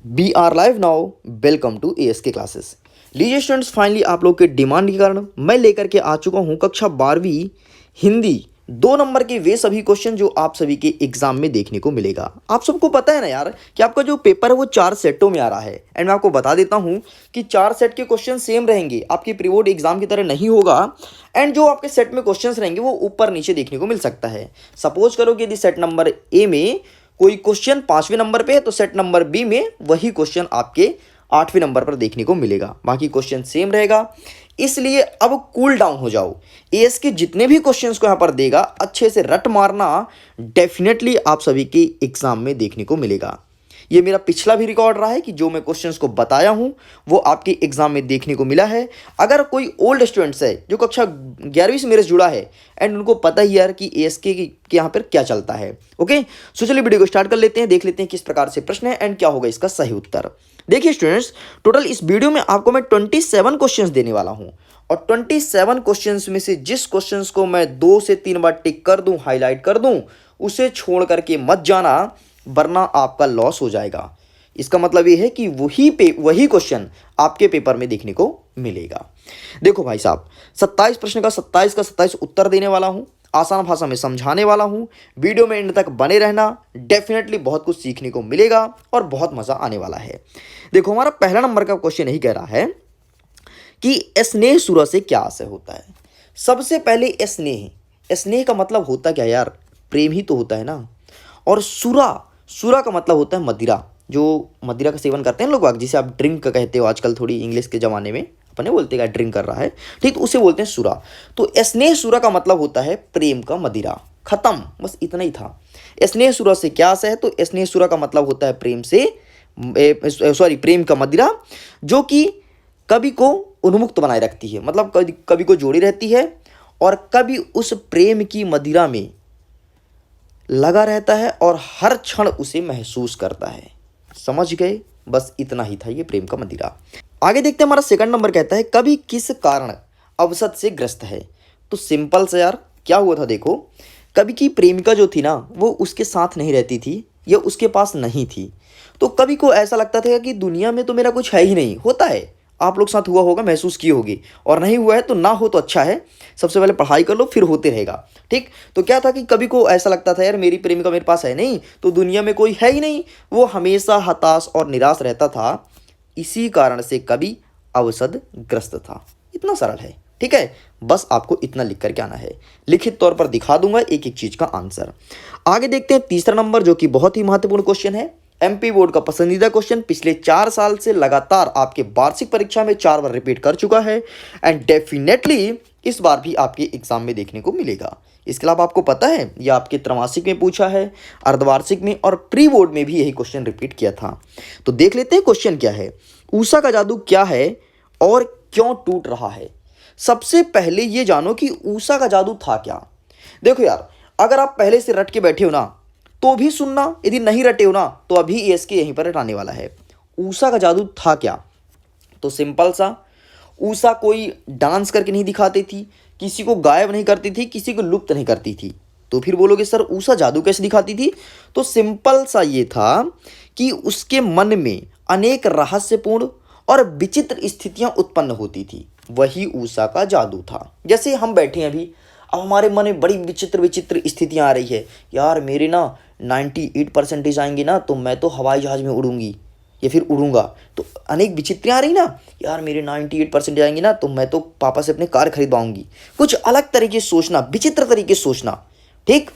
We are live now. Welcome to ASK classes. लीजिए students, finally आप लोग के डिमांड के कारण मैं लेकर के आ चुका हूं कक्षा 12वीं हिंदी 2 नंबर के वे सभी क्वेश्चन जो आप सभी के एग्जाम में देखने को मिलेगा। आप सबको पता है ना यार कि आपका जो पेपर है वो 4 सेटों में आ रहा है। एंड मैं आपको बता देता हूं कि 4 सेट के क्वेश्चन सेम रहेंगे, आपके प्री बोर्ड एग्जाम की तरह नहीं होगा। एंड जो आपके सेट में क्वेश्चन रहेंगे वो ऊपर नीचे देखने को मिल सकता है। सपोज करो कि यदि सेट नंबर ए में कोई क्वेश्चन 5वें नंबर पे है तो सेट नंबर बी में वही क्वेश्चन आपके 8वें नंबर पर देखने को मिलेगा, बाकी क्वेश्चन सेम रहेगा। इसलिए अब कूल डाउन हो जाओ। एएस के जितने भी क्वेश्चंस को यहाँ पर देगा अच्छे से रट मारना, डेफिनेटली आप सभी के एग्जाम में देखने को मिलेगा। ये मेरा पिछला भी रिकॉर्ड रहा है कि जो मैं क्वेश्चंस को बताया हूं वो आपके एग्जाम में देखने को मिला है। अगर कोई ओल्ड स्टूडेंट्स है जो कक्षा 11वीं से मेरे से जुड़ा है एंड उनको पता ही यार कि ASK के यहाँ पर क्या चलता है। ओके, सो चलिए वीडियो को स्टार्ट कर लेते हैं, देख लेते हैं किस प्रकार से प्रश्न है एंड क्या होगा इसका सही उत्तर। देखिए स्टूडेंट्स, टोटल इस वीडियो में आपको मैं 27 क्वेश्चंस देने वाला हूं और 27 क्वेश्चंस में से जिस क्वेश्चंस को मैं 2 से 3 बार टिक कर दूं, हाईलाइट कर दूं, उसे छोड़ करके मत जाना वरना आपका लॉस हो जाएगा। इसका मतलब ये है कि वही क्वेश्चन आपके पेपर में देखने को मिलेगा। देखो भाई साहब, 27 प्रश्न का 27 का 27 उत्तर देने वाला हूं, आसान भाषा में समझाने वाला हूं। वीडियो में एंड तक बने रहना, डेफिनेटली बहुत कुछ सीखने को मिलेगा और बहुत मजा आने वाला है। देखो, हमारा पहला नंबर का क्वेश्चन यही कह रहा है कि स्नेह सुरा से क्या आशय होता है। सबसे पहले स्नेह का मतलब होता क्या यार? प्रेम ही तो होता है ना। और सुरा का मतलब होता है मदिरा, जो मदिरा का सेवन करते हैं लोग बाग, जिसे आप ड्रिंक कहते हो आजकल, थोड़ी इंग्लिश के ज़माने में अपने बोलते हैं ड्रिंक कर रहा है, ठीक, उसे बोलते हैं सुरा। तो स्नेह सुरा का मतलब होता है प्रेम का मदिरा। खत्म, बस इतना ही था। स्नेह सुरा से क्या आशय है? तो स्नेह सुरा का मतलब होता है प्रेम का मदिरा, जो कि कवि को उन्मुक्त बनाए रखती है, मतलब कवि को जोड़ी रहती है और कवि उस प्रेम की मदिरा में लगा रहता है और हर क्षण उसे महसूस करता है। समझ गए? बस इतना ही था ये प्रेम का मदिरा। आगे देखते हैं, हमारा सेकंड नंबर कहता है कवि किस कारण अवसाद से ग्रस्त है। तो सिंपल से यार, क्या हुआ था देखो, कवि की प्रेमिका जो थी ना वो उसके साथ नहीं रहती थी या उसके पास नहीं थी। तो कवि को ऐसा लगता था कि दुनिया में तो मेरा कुछ है ही नहीं। होता है, आप लोग साथ हुआ होगा, महसूस की होगी, और नहीं हुआ है तो ना हो तो अच्छा है। सबसे पहले पढ़ाई कर लो, फिर होते रहेगा, ठीक। तो क्या था कि कवि को ऐसा लगता था यार मेरी प्रेमिका मेरे पास है नहीं तो दुनिया में कोई है ही नहीं। वो हमेशा हताश और निराश रहता था, इसी कारण से कवि अवसाद ग्रस्त था। इतना सरल है, ठीक है। बस आपको इतना लिख करके आना है, लिखित तौर पर दिखा दूंगा एक एक चीज का आंसर। आगे देखते हैं तीसरा नंबर, जो कि बहुत ही महत्वपूर्ण क्वेश्चन है, MP बोर्ड का पसंदीदा क्वेश्चन, पिछले 4 साल से लगातार आपके वार्षिक परीक्षा में 4 बार रिपीट कर चुका है एंड डेफिनेटली इस बार भी आपके एग्जाम में देखने को मिलेगा। इसके अलावा आपको पता है यह आपके त्रैमासिक में पूछा है, अर्धवार्षिक में और प्री बोर्ड में भी यही क्वेश्चन रिपीट किया था। तो देख लेते हैं क्वेश्चन क्या है। ऊषा का जादू क्या है और क्यों टूट रहा है? सबसे पहले ये जानो कि ऊषा का जादू था क्या। देखो यार, अगर आप पहले से रट के बैठे हो ना तो भी सुनना, यदि नहीं रटे हो ना तो अभी ASK यहीं पर रटाने वाला है। ऊषा का जादू था क्या? तो सिंपल सा, ऊषा कोई डांस करके नहीं दिखाती थी, किसी को गायब नहीं करती थी, किसी को लुप्त नहीं करती थी। तो फिर बोलोगे सर ऊषा जादू कैसे दिखाती थी? तो सिंपल सा ये था कि उसके मन में अनेक रहस्यपूर्ण और विचित्र स्थितियां उत्पन्न होती थी, वही ऊषा का जादू था। जैसे हम बैठे हैं अभी, अब हमारे मन में बड़ी विचित्र विचित्र स्थितियां आ रही है, यार मेरे ना 98% आएंगे ना तो मैं तो हवाई जहाज में उड़ूंगी या फिर उड़ूंगा। तो अनेक विचित्र आ रही ना, यार मेरे 98% आएंगे ना तो मैं तो पापा से अपने कार खरीदवाऊंगी। कुछ अलग तरीके से सोचना, विचित्र तरीके से सोचना, ठीक।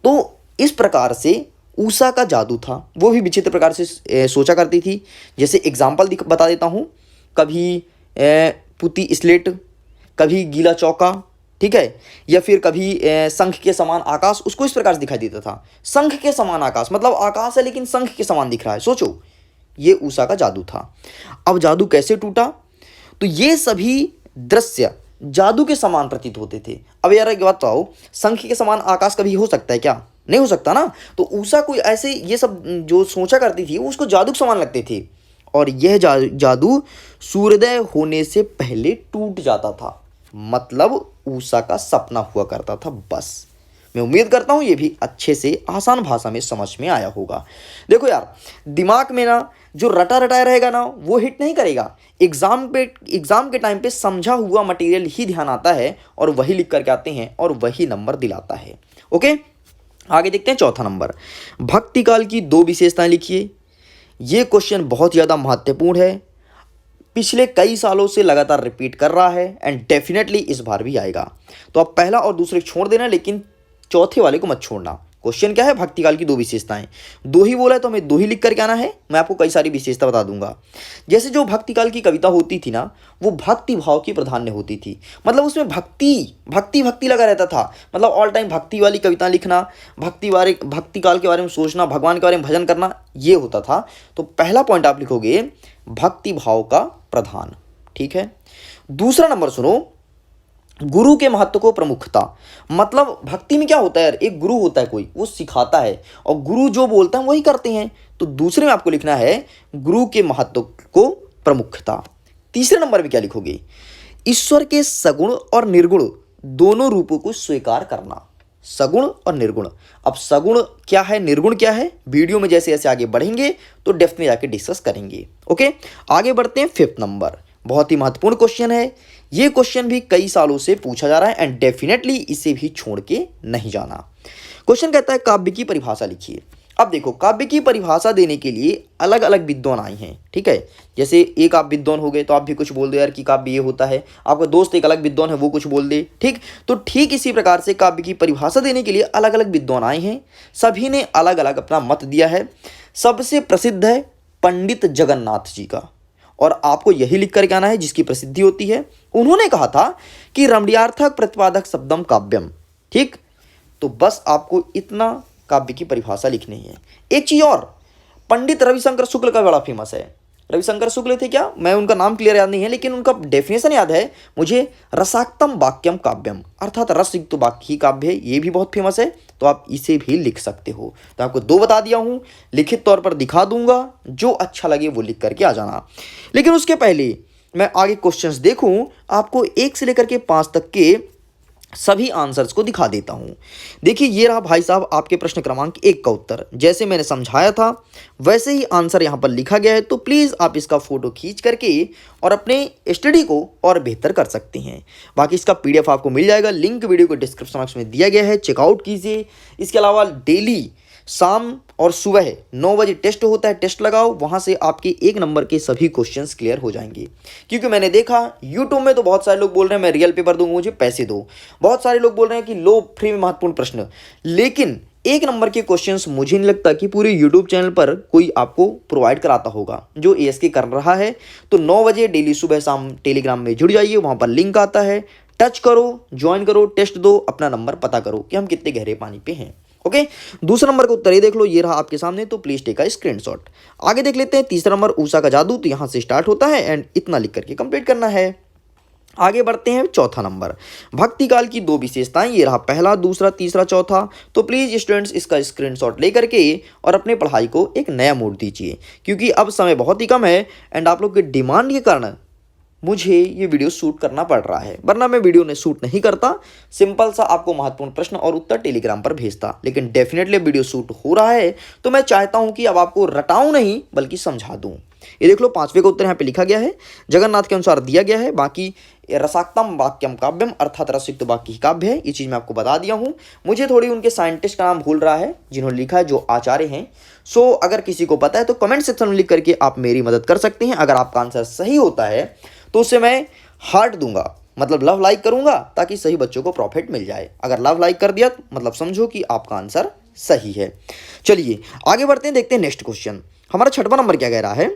तो इस प्रकार से ऊषा का जादू था, वो भी विचित्र प्रकार से सोचा करती थी। जैसे एग्जाम्पल बता देता हूँ, कभी पुती स्लेट, कभी गीला चौका, ठीक है, या फिर कभी शंख के समान आकाश, उसको इस प्रकार से दिखाई देता था। शंख के समान आकाश मतलब आकाश है लेकिन शंख के समान दिख रहा है, सोचो, ये ऊषा का जादू था। अब जादू कैसे टूटा? तो ये सभी दृश्य जादू के समान प्रतीत होते थे। अब यार एक बात बताओ, शंख के समान आकाश कभी हो सकता है क्या? नहीं हो सकता ना। तो ऊषा कोई ऐसे ये सब जो सोचा करती थी वो उसको जादू के समान लगते थे और यह जादू सूर्योदय होने से पहले टूट जाता था। मतलब ऊषा का सपना हुआ करता था, बस। मैं उम्मीद करता हूँ ये भी अच्छे से आसान भाषा में समझ में आया होगा। देखो यार, दिमाग में ना जो रटा रटाया रहेगा ना वो हिट नहीं करेगा। एग्जाम के टाइम पे समझा हुआ मटेरियल ही ध्यान आता है और वही लिख करके आते हैं और वही नंबर दिलाता है। ओके, आगे देखते हैं चौथा नंबर, भक्ति काल की 2 विशेषताएं लिखिए। ये क्वेश्चन बहुत ज़्यादा महत्वपूर्ण है, पिछले कई सालों से लगातार रिपीट कर रहा है एंड डेफिनेटली इस बार भी आएगा। तो आप पहला और दूसरे छोड़ देना, लेकिन चौथे वाले को मत छोड़ना। क्वेश्चन क्या है, भक्ति काल की 2 विशेषताएं। 2 ही बोला है तो हमें 2 ही लिख करके आना है। मैं आपको कई सारी विशेषता बता दूंगा। जैसे जो भक्ति काल की कविता होती थी ना, वो भक्ति भाव की प्राधान्य होती थी। मतलब उसमें भक्ति लगा रहता था। मतलब ऑल टाइम भक्ति वाली कविता लिखना, भक्ति काल के बारे में सोचना, भगवान के बारे में भजन करना, ये होता था। तो पहला पॉइंट आप लिखोगे भक्ति भाव का प्रधान। ठीक है, दूसरा नंबर सुनो, गुरु के महत्व को प्रमुखता। मतलब भक्ति में क्या होता है यार, एक गुरु होता है कोई, वो सिखाता है और गुरु जो बोलता है वही करते हैं। तो दूसरे में आपको लिखना है गुरु के महत्व को प्रमुखता। तीसरे नंबर में क्या लिखोगे, ईश्वर के सगुण और निर्गुण दोनों रूपों को स्वीकार करना। सगुण और निर्गुण, अब सगुण क्या है, निर्गुण क्या है, वीडियो में जैसे जैसे आगे बढ़ेंगे तो डेप्थ में जाके डिस्कस करेंगे। ओके, आगे बढ़ते हैं। 5th नंबर, बहुत ही महत्वपूर्ण क्वेश्चन है। ये क्वेश्चन भी कई सालों से पूछा जा रहा है एंड डेफिनेटली इसे भी छोड़ के नहीं जाना। क्वेश्चन कहता है काव्य की परिभाषा लिखिए। अब देखो, काव्य की परिभाषा देने के लिए अलग अलग विद्वान आए हैं। ठीक है, जैसे एक आप विद्वान हो गए तो आप भी कुछ बोल दो यार कि काव्य ये होता है, आपका दोस्त एक अलग विद्वान है वो कुछ बोल दे। ठीक, तो ठीक इसी प्रकार से काव्य की परिभाषा देने के लिए अलग अलग विद्वान आए हैं। सभी ने अलग अलग अपना मत दिया है। सबसे प्रसिद्ध है पंडित जगन्नाथ जी का, और आपको यही लिख करके आना है जिसकी प्रसिद्धि होती है। उन्होंने कहा था कि रमणीयार्थक प्रतिपादक शब्दम काव्यम। ठीक, तो बस आपको इतना काव्य की परिभाषा लिखनी है। एक चीज और, पंडित रविशंकर शुक्ल का बड़ा फेमस है। रविशंकर शुक्ल थे क्या, मैं उनका नाम क्लियर याद नहीं है, लेकिन उनका डेफिनेशन याद है मुझे, रसाक्तम वाक्यम काव्यम, अर्थात रसयुक्त वाक्य ही काव्य है। ये भी बहुत फेमस है, तो आप इसे भी लिख सकते हो। तो आपको 2 बता दिया हूं, लिखित तौर पर दिखा दूंगा, जो अच्छा लगे वो लिख करके आ जाना। लेकिन उसके पहले मैं आगे क्वेश्चंस देखूं, आपको 1 से लेकर के 5 तक के सभी आंसर्स को दिखा देता हूं। देखिए, ये रहा भाई साहब आपके प्रश्न क्रमांक 1 का उत्तर। जैसे मैंने समझाया था वैसे ही आंसर यहां पर लिखा गया है। तो प्लीज़ आप इसका फोटो खींच करके और अपने स्टडी को और बेहतर कर सकते हैं। बाकी इसका PDF आपको मिल जाएगा, लिंक वीडियो को डिस्क्रिप्शन बॉक्स में दिया गया है, चेकआउट कीजिए। इसके अलावा डेली शाम और सुबह 9 बजे टेस्ट होता है, टेस्ट लगाओ, वहाँ से आपके 1 नंबर के सभी क्वेश्चंस क्लियर हो जाएंगे। क्योंकि मैंने देखा यूट्यूब में तो बहुत सारे लोग बोल रहे हैं मैं रियल पेपर दूंगा, मुझे पैसे दो। बहुत सारे लोग बोल रहे हैं कि लो फ्री में महत्वपूर्ण प्रश्न, लेकिन 1 नंबर के क्वेश्चंस मुझे नहीं लगता कि पूरे यूट्यूब चैनल पर कोई आपको प्रोवाइड कराता होगा जो ASK कर रहा है। तो 9 बजे डेली सुबह शाम टेलीग्राम में जुड़ जाइए, वहाँ पर लिंक आता है, टच करो, ज्वाइन करो, टेस्ट दो, अपना नंबर पता करो कि हम कितने गहरे पानी पे हैं। ओके, दूसरा नंबर का उत्तर ये देख लो, ये रहा आपके सामने, तो प्लीज टेक अ स्क्रीनशॉट। आगे देख लेते हैं तीसरा नंबर, उषा का जादू। तो यहां से स्टार्ट होता है एंड इतना लिख करके कंप्लीट करना है। आगे बढ़ते हैं चौथा नंबर, भक्ति काल की 2 विशेषताएं। ये रहा पहला, दूसरा, तीसरा, चौथा। तो प्लीज स्टूडेंट्स इसका स्क्रीनशॉट लेकर के और अपने पढ़ाई को एक नया मोड़ दीजिए, क्योंकि अब समय बहुत ही कम है एंड आप लोग के डिमांड के कारण मुझे ये वीडियो शूट करना पड़ रहा है, वरना मैं वीडियो ने शूट नहीं करता, सिंपल सा आपको महत्वपूर्ण प्रश्न और उत्तर टेलीग्राम पर भेजता। लेकिन डेफिनेटली वीडियो शूट हो रहा है तो मैं चाहता हूं कि अब आपको रटाऊं नहीं बल्कि समझा दूं। ये देख लो 5वें का उत्तर यहाँ पे लिखा गया है, जगन्नाथ के अनुसार दिया गया है। बाकी रसाक्तम वाक्यम काव्यम, अर्थात रसयुक्त वाक्य ही काव्य है। ये चीज़ मैं आपको बता दिया हूँ। मुझे थोड़ी उनके साइंटिस्ट का नाम भूल रहा है जिन्होंने लिखा है, जो आचार्य हैं। सो अगर किसी को पता है तो कमेंट सेक्शन में लिख करके आप मेरी मदद कर सकते हैं। अगर आपका आंसर सही होता है तो उसे मैं हार्ट दूंगा, मतलब लव लाइक करूंगा, ताकि सही बच्चों को प्रॉफिट मिल जाए। अगर लव लाइक कर दिया मतलब समझो कि आपका आंसर सही है। चलिए आगे बढ़ते हैं, देखते हैं नेक्स्ट क्वेश्चन। हमारा 6वां नंबर क्या कह रहा है,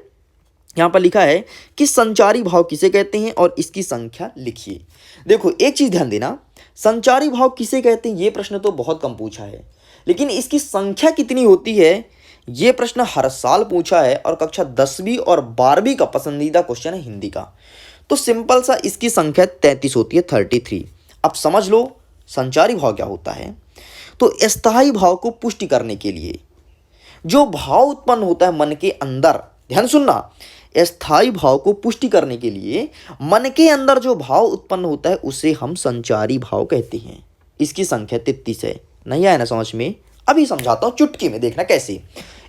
यहाँ पर लिखा है कि संचारी भाव किसे कहते हैं और इसकी संख्या लिखिए। देखो एक चीज ध्यान देना, संचारी भाव किसे कहते हैं ये प्रश्न तो बहुत कम पूछा है, लेकिन इसकी संख्या कितनी होती है ये प्रश्न हर साल पूछा है और कक्षा 10वीं और 12वीं का पसंदीदा क्वेश्चन है हिंदी का। तो सिंपल सा इसकी संख्या 33 होती है, 33। अब समझ लो संचारी भाव क्या होता है। तो स्थायी भाव को पुष्टि करने के लिए जो भाव उत्पन्न होता है मन के अंदर, ध्यान सुनना, स्थायी भाव को पुष्टि करने के लिए मन के अंदर जो भाव उत्पन्न होता है उसे हम संचारी भाव कहते हैं। इसकी संख्या 33 है। नहीं आया ना समझ में? अभी समझाता हूँ चुटकी में, देखना कैसे।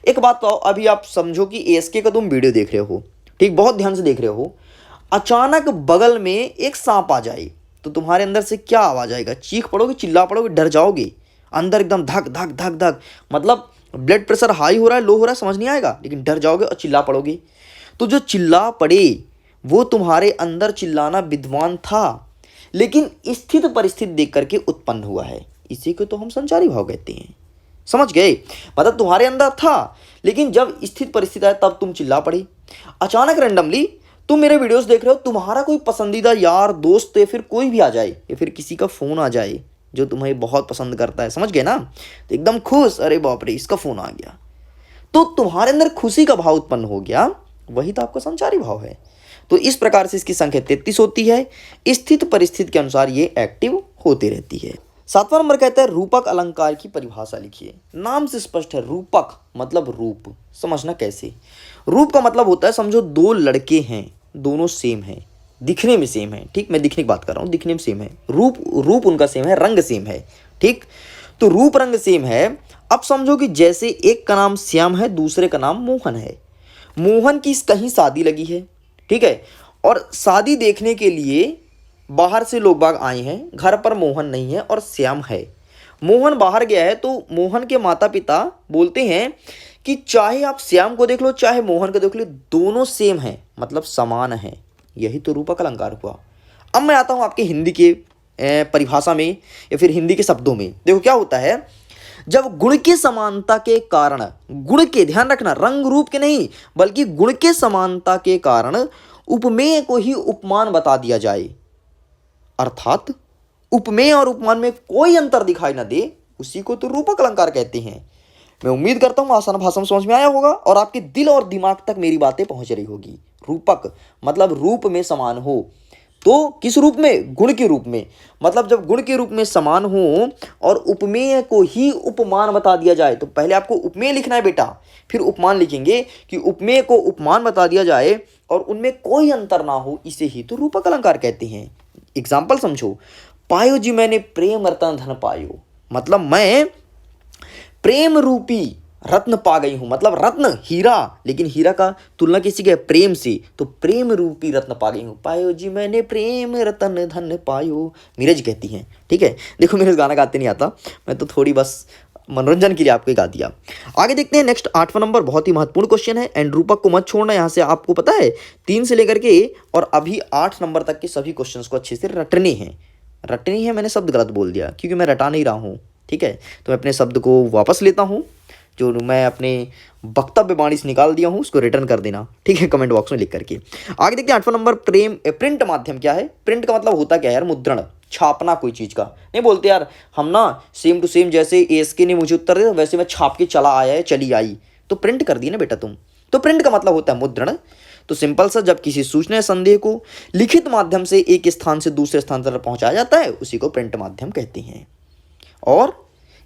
एक बात तो अभी आप समझो कि एएसके का तुम वीडियो देख रहे हो, ठीक, बहुत ध्यान से देख रहे हो, अचानक बगल में एक सांप आ जाए तो तुम्हारे अंदर से क्या आवाज आएगा? चीख पड़ोगे, चिल्ला पड़ोगे, डर जाओगे, अंदर एकदम धक धक धक धक, मतलब ब्लड प्रेशर हाई हो रहा है, लो हो रहा है, समझ नहीं आएगा, लेकिन डर जाओगे और चिल्ला पड़ोगे। तो जो चिल्ला पड़े वो तुम्हारे अंदर चिल्लाना विद्वान था, लेकिन स्थित परिस्थिति देख करके उत्पन्न हुआ है। इसी को तो हम संचारी भाव कहते हैं। समझ गए? मतलब तुम्हारे अंदर था, लेकिन जब स्थित परिस्थिति आए तब तुम चिल्ला पड़े। अचानक रैंडमली तुम मेरे वीडियोस देख रहे हो, तुम्हारा कोई पसंदीदा यार दोस्त या फिर कोई भी आ जाए, या फिर किसी का फोन आ जाए जो तुम्हें बहुत पसंद करता है, समझ गए ना? तो एकदम खुश, अरे बाप रे इसका फोन आ गया, तो तुम्हारे अंदर खुशी का भाव उत्पन्न हो गया, वही तो आपका संचारी भाव है। तो इस प्रकार से इसकी संख्या 33 होती है। स्थित परिस्थिति के अनुसार ये एक्टिव होती रहती है। 7वां नंबर कहता है रूपक अलंकार की परिभाषा लिखिए। नाम से स्पष्ट है, रूपक मतलब रूप। समझना कैसे? रूप का मतलब होता है, समझो दो लड़के हैं, दोनों सेम हैं, दिखने में सेम है, ठीक, मैं दिखने की बात कर रहा हूँ, दिखने में सेम है, रूप उनका सेम है, रंग सेम है, ठीक, तो रूप रंग सेम है। अब समझो कि जैसे एक का नाम श्याम है, दूसरे का नाम मोहन है। मोहन की कहीं शादी लगी है, ठीक है, और शादी देखने के लिए बाहर से लोग बाग आए हैं, घर पर मोहन नहीं है और श्याम है। मोहन बाहर गया है, तो मोहन के माता पिता बोलते हैं कि चाहे आप श्याम को देख लो चाहे मोहन को देख लो, दोनों सेम हैं, मतलब समान है। यही तो रूपक अलंकार हुआ। अब मैं आता हूं आपके हिंदी के परिभाषा में या फिर हिंदी के शब्दों में। देखो क्या होता है, जब गुण की समानता के कारण, गुण के, ध्यान रखना, रंग रूप के नहीं बल्कि गुण के समानता के कारण उपमेय को ही उपमान बता दिया जाए, अर्थात उपमेय और उपमान में कोई अंतर दिखाई न दे, उसी को तो रूपक अलंकार कहते हैं। मैं उम्मीद करता हूं आसान भाषा में समझ में आया होगा और आपके दिल और दिमाग तक मेरी बातें पहुंच रही होगी। रूपक मतलब रूप में समान हो, तो किस रूप में? गुण के रूप में। मतलब जब गुण के रूप में समान हो और उपमेय को ही उपमान बता दिया जाए, तो पहले आपको उपमेय लिखना है बेटा, फिर उपमान लिखेंगे कि उपमेय को उपमान बता दिया जाए और उनमें कोई अंतर ना हो, इसे ही तो रूपक अलंकार कहते हैं। एग्जाम्पल समझो, पायो जी मैंने प्रेम रतन धन पायो, मतलब मैं प्रेम रूपी रत्न पा गई हूं, मतलब रत्न हीरा, लेकिन हीरा का तुलना किसी के प्रेम से, तो प्रेम रूपी रत्न पा गई हूं। पायो जी मैंने प्रेम रतन धन पायो, नीरज कहती हैं, ठीक है। देखो मेरे गाना गाते नहीं आता, मैं तो थोड़ी बस मनोरंजन के लिए आपको गा दिया। आगे देखते हैं नेक्स्ट 8वां नंबर, बहुत ही महत्वपूर्ण क्वेश्चन है, एंड रूपक को मत छोड़ना। यहाँ से आपको पता है 3 से लेकर के और अभी 8 नंबर तक के सभी क्वेश्चंस को अच्छे से रटने हैं। रटनी है, मैंने शब्द गलत बोल दिया क्योंकि मैं रटा नहीं रहा हूँ, ठीक है, तो मैं अपने शब्द को वापस लेता हूँ, जो मैं अपने वक्तव्य वाणी से निकाल दिया हूँ उसको रिटर्न कर देना, ठीक है, कमेंट बॉक्स में लिख करके। आगे देखते हैं 8वां नंबर, प्रिंट माध्यम क्या है? प्रिंट का मतलब होता क्या है यार? मुद्रण, छापना कोई चीज़ का। नहीं बोलते यार हम ना सेम टू सेम जैसे एएसके ने मुझे उत्तर दिया वैसे मैं छाप के चला आया है, चली आई, तो प्रिंट कर दी ना बेटा तुम। तो प्रिंट का मतलब होता है मुद्रण। तो सिंपल सा, जब किसी सूचना या संदेह को लिखित माध्यम से एक स्थान से दूसरे स्थान तक पहुंचाया जाता है, उसी को प्रिंट माध्यम कहते हैं। और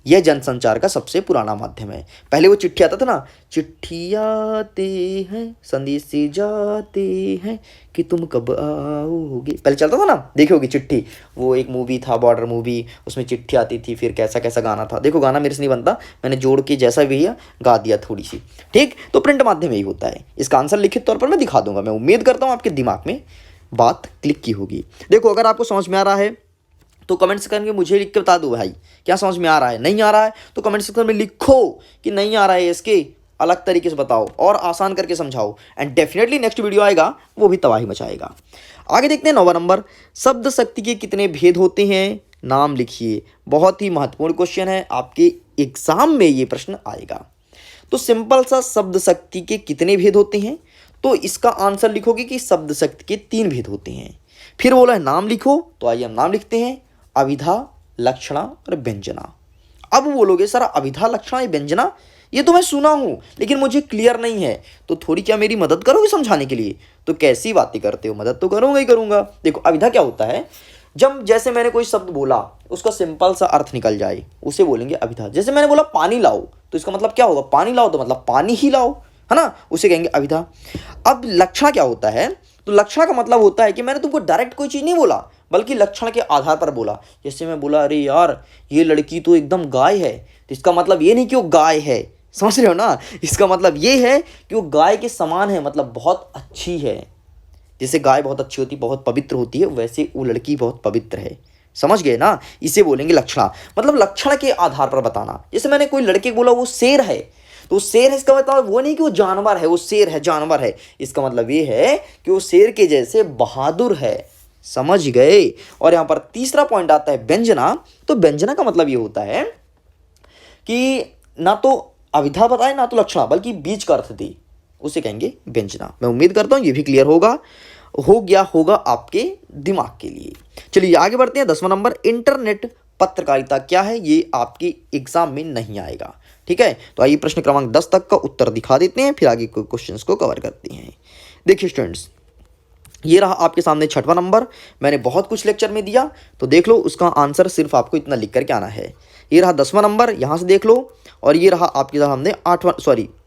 यह जनसंचार का सबसे पुराना माध्यम है। पहले वो चिट्ठी आता था ना, चिट्ठी आते हैं संदेश से जाते हैं कि तुम कब आओगे, पहले चलता था ना, देखी होगी चिट्ठी, वो एक मूवी था बॉर्डर मूवी, उसमें चिट्ठी आती थी, फिर कैसा कैसा गाना था। देखो गाना मेरे से नहीं बनता, मैंने जोड़ के जैसा भी है गा दिया थोड़ी सी, ठीक। तो प्रिंट माध्यम यही होता है। इसका आंसर लिखित तौर पर मैं दिखा दूंगा, मैं उम्मीद करता हूँ आपके दिमाग में बात क्लिक की होगी। देखो अगर आपको समझ में आ रहा है तो कमेंट्स करके मुझे लिख के बता दो भाई, क्या समझ में आ रहा है? नहीं आ रहा है तो कमेंट सेक्शन में लिखो कि नहीं आ रहा है, इसके अलग तरीके से बताओ और आसान करके समझाओ, एंड डेफिनेटली नेक्स्ट वीडियो आएगा वो भी तबाही मचाएगा। आगे देखते हैं 9वां नंबर, शब्द शक्ति के कितने भेद होते हैं? नाम लिखिए। बहुत ही महत्वपूर्ण क्वेश्चन है, आपके एग्जाम में ये प्रश्न आएगा। तो सिंपल सा, शब्द शक्ति के कितने भेद होते हैं? तो इसका आंसर लिखोगे कि शब्द शक्ति के 3 भेद होते हैं। फिर बोला है नाम लिखो, तो आइए हम नाम लिखते हैं, अभिधा, लक्षणा और व्यंजना। अब बोलोगे सर अभिधा, लक्षणा या व्यंजना, ये तो मैं सुना हूं लेकिन मुझे क्लियर नहीं है, तो थोड़ी क्या मेरी मदद करोगे समझाने के लिए? तो कैसी बातें करते हो, मदद तो करूंगा ही करूंगा। देखो अभिधा क्या होता है, जब जैसे मैंने कोई शब्द बोला उसका सिंपल सा अर्थ निकल जाए, उसे बोलेंगे अभिधा। जैसे मैंने बोला पानी लाओ, तो इसका मतलब क्या होगा? पानी लाओ तो मतलब पानी ही लाओ, है ना, उसे कहेंगे अभिधा। अब लक्षण क्या होता है, तो लक्षण का मतलब होता है कि मैंने तुमको डायरेक्ट कोई चीज़ नहीं बोला, बल्कि लक्षण के आधार पर बोला। जैसे मैं बोला अरे यार ये लड़की तो एकदम गाय है, तो इसका मतलब ये नहीं कि वो गाय है, समझ रहे हो ना, इसका मतलब ये है कि वो गाय के समान है, मतलब बहुत अच्छी है। जैसे गाय बहुत अच्छी होती, बहुत पवित्र होती है, वैसे वो लड़की बहुत पवित्र है। समझ गए ना, इसे बोलेंगे लक्षण, मतलब लक्षण के आधार पर बताना। जैसे मैंने कोई लड़के को बोला वो शेर है, तो शेर है इसका मतलब वो नहीं कि वो जानवर है, वो शेर है जानवर है, इसका मतलब ये है कि वो शेर के जैसे बहादुर है। समझ गए। और यहाँ पर तीसरा पॉइंट आता है व्यंजना। तो व्यंजना का मतलब ये होता है कि ना तो अविधा बताए ना तो लक्षणा, बल्कि बीच का अर्थ दे, उसे कहेंगे व्यंजना। मैं उम्मीद करता हूँ ये भी क्लियर हो गया होगा आपके दिमाग के लिए। चलिए आगे बढ़ते हैं। 10वां नंबर, इंटरनेट पत्रकारिता क्या है, ये आपके एग्जाम में नहीं आएगा। ठीक है, तो आइए प्रश्न क्रमांक 10 तक का उत्तर दिखा देते हैं, फिर आगे के क्वेश्चंस को कवर करते हैं। देखिए स्टूडेंट्स, ये रहा आपके सामने 6वां नंबर। मैंने बहुत कुछ लेक्चर में दिया, तो देख लो उसका आंसर सिर्फ आपको इतना लिख करके आना है। ये रहा 10वां नंबर, यहाँ से देख लो। और ये रहा आपके सामने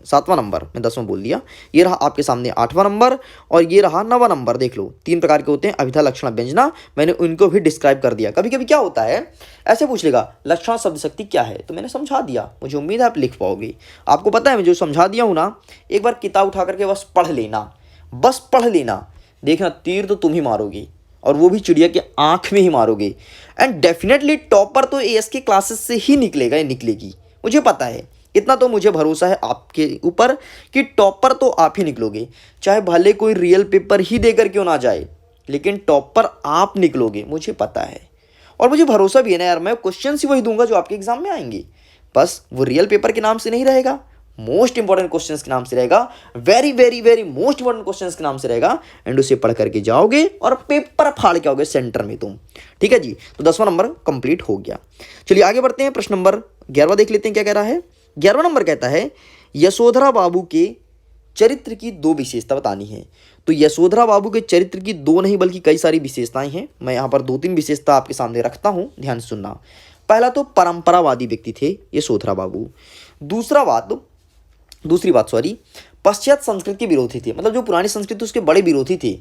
7वां नंबर, मैं 10वां बोल दिया। ये रहा आपके सामने 8वां नंबर, और ये रहा 9वां नंबर। देख लो 3 प्रकार के होते हैं, अभिधा लक्षण व्यंजना, मैंने उनको भी डिस्क्राइब कर दिया। कभी कभी क्या होता है, ऐसे पूछ लेगा लक्षण शब्द शक्ति क्या है, तो मैंने समझा दिया, मुझे उम्मीद है आप लिख पाओगे। आपको पता है मैं जो समझा दिया हूँ ना, एक बार किताब उठा करके बस पढ़ लेना, बस पढ़ लेना, देखना तीर तो तुम ही मारोगे, और वो भी चिड़िया की आंख में ही मारोगे। एंड डेफिनेटली टॉपर तो एएस के क्लासेस से ही निकलेगा, निकलेगी, मुझे पता है, इतना तो मुझे भरोसा है आपके ऊपर कि टॉपर तो आप ही निकलोगे। चाहे भले कोई रियल पेपर ही देकर क्यों ना जाए, लेकिन टॉपर आप निकलोगे, मुझे पता है। और मुझे भरोसा भी है ना यार, मैं क्वेश्चन ही वही दूंगा जो आपके एग्जाम में आएंगे, बस वो रियल पेपर के नाम से नहीं रहेगा, मोस्ट इंपॉर्टेंट क्वेश्चंस के नाम से रहेगा, very very very most important questions के नाम से रहेगा। एंड उसे पढ़ करके जाओगे और पेपर फाड़ के आओगे सेंटर में तुम। ठीक है जी, तो 10वां नंबर कंप्लीट हो गया। चलिए आगे बढ़ते हैं, प्रश्न नंबर 11वां देख लेते हैं क्या कह रहा है। 11वां नंबर कहता है यशोधरा बाबू के चरित्र की 2 विशेषता बतानी है। तो यशोधरा बाबू के चरित्र की 2 नहीं बल्कि कई सारी विशेषताएं हैं। मैं यहाँ पर 2-3 विशेषता आपके सामने रखता हूँ, ध्यान से सुनना। पहला तो परंपरावादी व्यक्ति थे यशोधरा बाबू। दूसरी बात पश्चात संस्कृति के विरोधी थे, मतलब जो पुरानी संस्कृति उसके बड़े विरोधी थे।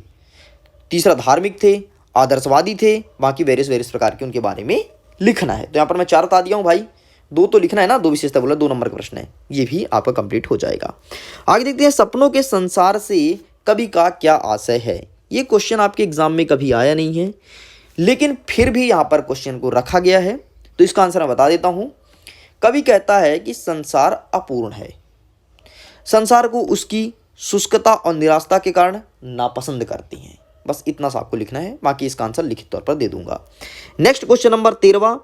तीसरा धार्मिक थे, आदर्शवादी थे, बाकी वेरियस प्रकार के उनके बारे में लिखना है। तो यहाँ पर मैं 4 बता दिया हूँ भाई, 2 तो लिखना है ना, 2 विशेषता बोला, 2 नंबर का प्रश्न है, ये भी आपका कंप्लीट हो जाएगा। आगे देखते हैं, सपनों के संसार से कवि का क्या आशय है। ये क्वेश्चन आपके एग्जाम में कभी आया नहीं है, लेकिन फिर भी यहाँ पर क्वेश्चन को रखा गया है, तो इसका आंसर मैं बता देता हूँ। कवि कहता है कि संसार अपूर्ण है, संसार को उसकी शुष्कता और निराशा के कारण नापसंद करती हैं। बस इतना सा आपको लिखना है, बाकी इसका आंसर लिखित तौर पर दे दूंगा। नेक्स्ट क्वेश्चन नंबर 13वां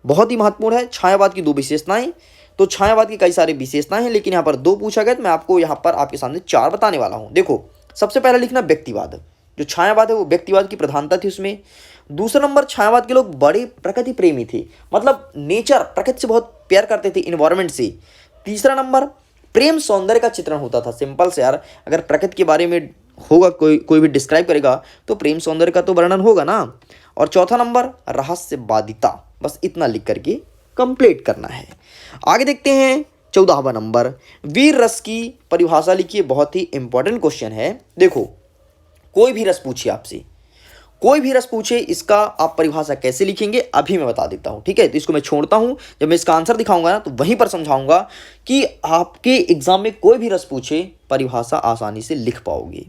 बहुत ही महत्वपूर्ण है, छायावाद की 2 विशेषताएं। तो छायावाद की कई सारी विशेषताएं हैं, लेकिन यहाँ पर 2 पूछा गया, तो मैं आपको यहाँ पर आपके सामने 4 बताने वाला हूँ। देखो, सबसे पहले लिखना व्यक्तिवाद। जो छायावाद है वो व्यक्तिवाद की प्रधानता थी उसमें। दूसरा नंबर, छायावाद के लोग बड़े प्रकृति प्रेमी थे, मतलब नेचर, प्रकृति से बहुत प्यार करते थे, इन्वायरमेंट से। तीसरा नंबर, प्रेम सौंदर्य का चित्रण होता था। सिंपल से यार, अगर प्रकृति के बारे में होगा, कोई भी डिस्क्राइब करेगा तो प्रेम सौंदर्य का तो वर्णन होगा ना। और चौथा नंबर, रहस्यवादिता। बस इतना लिख करके कंप्लीट करना है। आगे देखते हैं 14वां नंबर, वीर रस की परिभाषा लिखिए। बहुत ही इंपॉर्टेंट क्वेश्चन है। देखो, कोई भी रस पूछिए आपसे, कोई भी रस पूछे, इसका आप परिभाषा कैसे लिखेंगे अभी मैं बता देता हूं। ठीक है, तो इसको मैं छोड़ता हूं, जब मैं इसका आंसर दिखाऊंगा ना तो वहीं पर समझाऊंगा कि आपके एग्जाम में कोई भी रस पूछे परिभाषा आसानी से लिख पाओगे।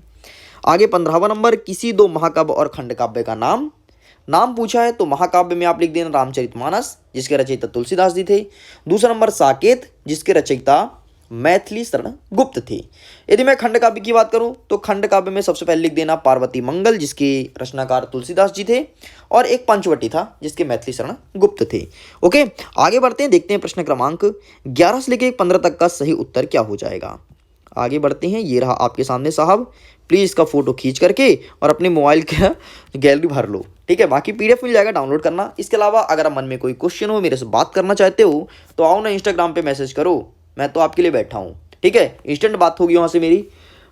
आगे 15वां नंबर, किसी 2 महाकाव्य और खंडकाव्य का नाम पूछा है। तो महाकाव्य में आप लिख देना रामचरितमानस, जिसके रचयिता तुलसीदास जी थे। दूसरा नंबर, साकेत, जिसके रचयिता मैथिली शरण गुप्त थे। यदि मैं खंडकाव्य की बात करूं तो खंडकाव्य में सबसे पहले लिख देना पार्वती मंगल, जिसके रचनाकार तुलसीदास जी थे, और एक पंचवटी था जिसके मैथिली शरण गुप्त थे। ओके, आगे बढ़ते हैं, देखते हैं प्रश्न क्रमांक 11 से लेकर 15 तक का सही उत्तर क्या हो जाएगा। आगे बढ़ते हैं, ये रहा आपके सामने साहब, प्लीज़ इसका फोटो खींच करके और अपने मोबाइल का गैलरी भर लो। ठीक है, बाकी PDF मिल जाएगा, डाउनलोड करना। इसके अलावा अगर मन में कोई क्वेश्चन हो, मेरे से बात करना चाहते हो, तो आओ ना, इंस्टाग्राम पे मैसेज करो, मैं तो आपके लिए बैठा हूँ। ठीक है, इंस्टेंट बात होगी वहाँ से मेरी।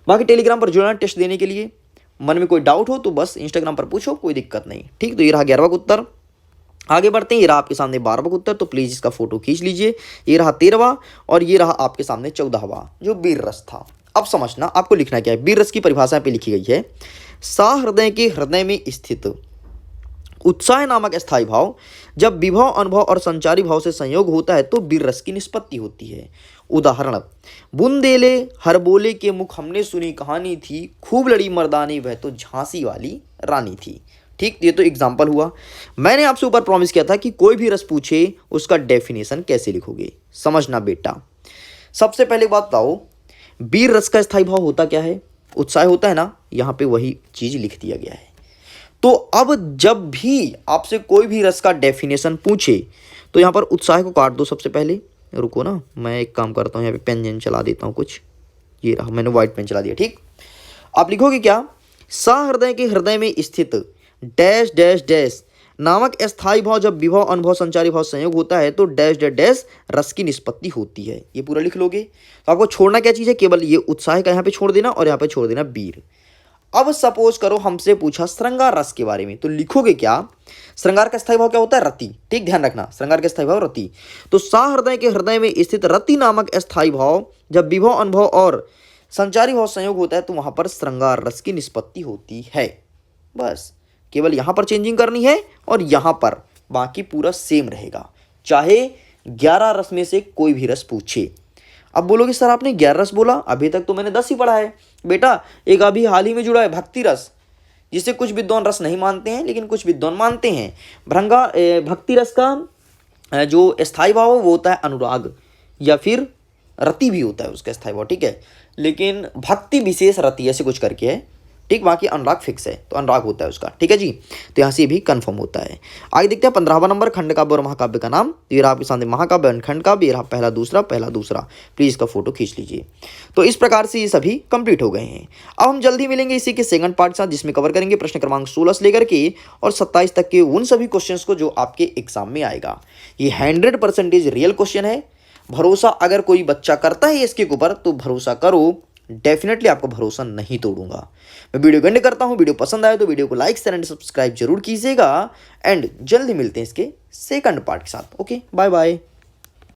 बाकी टेलीग्राम पर जुड़ना टेस्ट देने के लिए। मन में कोई डाउट हो तो बस इंस्टाग्राम पर पूछो, कोई दिक्कत नहीं। ठीक, तो ये रहा 11वां उत्तर। आगे बढ़ते हैं, ये रहा आपके सामने 12वां उत्तर, तो प्लीज़ इसका फोटो खींच लीजिए। ये रहा 13वां, और ये रहा आपके सामने 14वां, जो वीर रस था। अब समझना आपको लिखना क्या है। वीर रस की परिभाषा पे लिखी गई है, सहृदय के हृदय में स्थित उत्साह नामक स्थायी भाव जब विभव अनुभव और संचारी भाव से संयोग होता है तो वीर रस की निष्पत्ति होती है। उदाहरण, बुंदेले हर बोले के मुख हमने सुनी कहानी थी, खूब लड़ी मर्दानी वह तो झांसी वाली रानी थी। ठीक, ये तो एग्जाम्पल हुआ। मैंने आपसे ऊपर प्रॉमिस किया था कि कोई भी रस पूछे उसका डेफिनेशन कैसे लिखोगे, समझना बेटा। सबसे पहले बात बताओ, वीर रस का स्थायी भाव होता क्या है? उत्साह होता है ना, यहाँ पे वही चीज लिख दिया गया है। तो अब जब भी आपसे कोई भी रस का डेफिनेशन पूछे तो यहाँ पर उत्साह को काट दो सबसे पहले। रुको ना, मैं एक काम करता हूँ, यहाँ पे पेन चला देता हूँ कुछ, ये रहा, मैंने व्हाइट पेन चला दिया। ठीक, आप लिखोगे क्या? सहृदय के हृदय में स्थित डैश डैश डैश नामक स्थायी भाव जब विभव अनुभव संचारी भाव संयोग होता है तो डैश डैश डैश रस की निष्पत्ति होती है। ये पूरा लिख लोगे। तो आपको छोड़ना क्या चीज़ है? केवल ये उत्साह का यहाँ पे छोड़ देना और यहाँ पे छोड़ देना वीर। अब सपोज करो हमसे पूछा श्रृंगार रस के बारे में, तो लिखोगे क्या? श्रृंगार का स्थायी भाव क्या होता है? रति। ठीक, ध्यान रखना, श्रृंगार का स्थायी भाव रति। तो सहृदय के हृदय में स्थित रति नामक स्थायी भाव जब विभव अनुभव और संचारी भाव संयोग होता है तो वहां पर श्रृंगार रस की निष्पत्ति होती है। बस केवल यहां पर चेंजिंग करनी है और यहां पर बाकी पूरा सेम रहेगा, चाहे 11 रस में से कोई भी रस पूछे। अब बोलोगे सर आपने 11 रस बोला, अभी तक तो मैंने 10 ही पढ़ा है। बेटा एक अभी हाल ही में जुड़ा है भक्ति रस, जिसे कुछ विद्वान रस नहीं मानते हैं लेकिन कुछ विद्वान मानते हैं। भक्ति रस का जो स्थायी भाव वो होता है अनुराग या फिर रति भी होता है उसका स्थायी भाव। ठीक है, लेकिन भक्ति विशेष रति ऐसे कुछ करके है। ठीक, बाकी अनुराग फिक्स है, तो अनुराग होता है उसका। ठीक है जी, तो यहाँ से भी कंफर्म होता है। आगे देखते हैं 15वां नंबर, खंड काव्य और महाकाव्य का नाम। तो ये रहा आपके सामने महाकाव्य और खंड काव्य, ये रहा पहला दूसरा। प्लीज इसका फोटो खींच लीजिए। तो इस प्रकार से ये सभी कंप्लीट हो गए हैं। अब हम जल्दी मिलेंगे इसी के सेकंड पार्ट साथ, जिसमें कवर करेंगे प्रश्न क्रमांक 16 से लेकर के और 27 तक के उन सभी क्वेश्चन को जो आपके एग्जाम में आएगा। ये 100% रियल क्वेश्चन है। भरोसा अगर कोई बच्चा करता है इसके ऊपर तो भरोसा करो, डेफिनेटली आपको भरोसा नहीं तोड़ूंगा। मैं वीडियो एंड करता हूं। वीडियो पसंद आए तो वीडियो को लाइक शेयर एंड सब्सक्राइब जरूर कीजिएगा एंड जल्दी मिलते हैं इसके सेकंड पार्ट के साथ। Okay, bye bye.